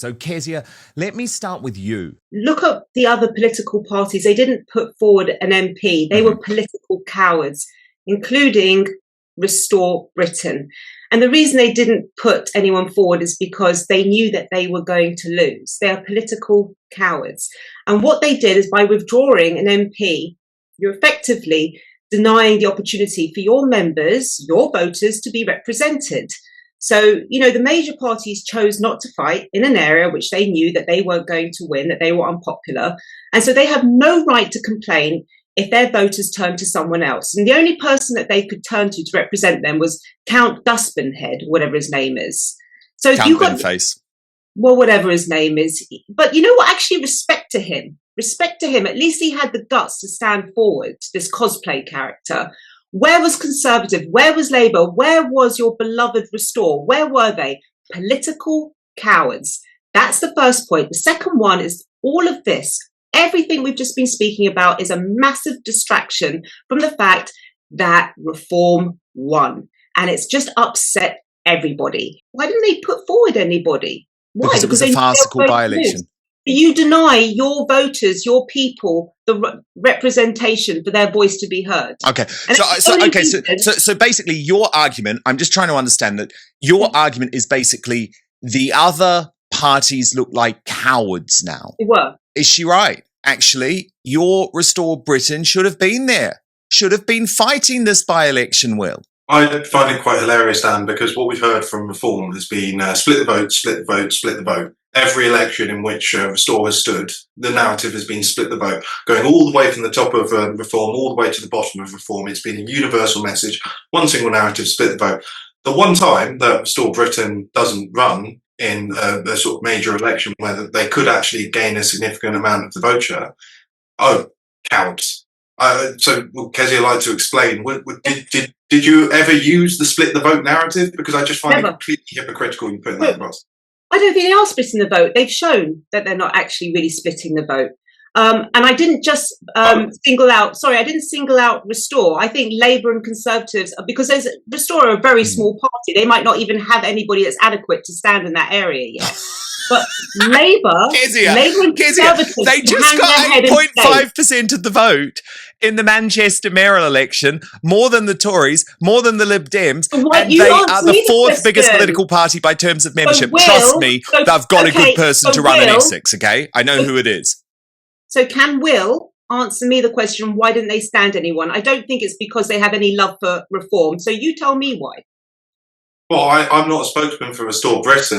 So, Kezia, let me start with you. Look at the other political parties. They didn't put forward an MP. They were political cowards, including Restore Britain. And the reason they didn't put anyone forward is because they knew that they were going to lose. They are political cowards. And what they did is by withdrawing an MP, you're effectively denying the opportunity for your members, your voters, to be represented. So, the major parties chose not to fight in an area which they knew that they weren't going to win, that they were unpopular. And so they have no right to complain if their voters turned to someone else. And the only person that they could turn to represent them was Count Dustbinhead, whatever his name is. So Count Binface. Well, whatever his name is. But you know what? Actually, respect to him. Respect to him. At least he had the guts to stand forward, this cosplay character. Where was Conservative? Where was Labour? Where was your beloved Restore? Where were they? Political cowards. That's the first point. The second one is all of this. Everything we've just been speaking about is a massive distraction from the fact that Reform won. And it's just upset everybody. Why didn't they put forward anybody? Why? Because it was a farcical by-election. You deny your voters, your people, the representation for their voice to be heard. Okay. So basically your argument, I'm just trying to understand that your argument is basically the other parties look like cowards now. They were. Is she right? Actually, your Restore Britain should have been there, should have been fighting this by-election, Will. I find it quite hilarious, Dan, because what we've heard from Reform has been split the vote, split the vote, split the vote. Every election in which Restore has stood, the narrative has been split the vote, going all the way from the top of Reform, all the way to the bottom of Reform. It's been a universal message, one single narrative, split the vote. The one time that Restore Britain doesn't run in a sort of major election where they could actually gain a significant amount of the vote share, cowards. So would Kezia like to explain, did you ever use the split the vote narrative? Because I just find it completely hypocritical in putting that across. I don't think they are splitting the vote. They've shown that they're not actually really splitting the vote. And I didn't just single out Restore. I think Labour and Conservatives, because Restore are a very small party. They might not even have anybody that's adequate to stand in that area yet. But Labour and Conservatives, they just got 8.5% of the vote in the Manchester mayoral election, more than the Tories, more than the Lib Dems, and they are the fourth biggest political party by terms of membership. Trust me, they've got a good person to run in Essex, okay? I know who it is. So can Will answer me the question, why didn't they stand anyone? I don't think it's because they have any love for Reform. So you tell me why. Well, I'm not a spokesman for Restore Britain.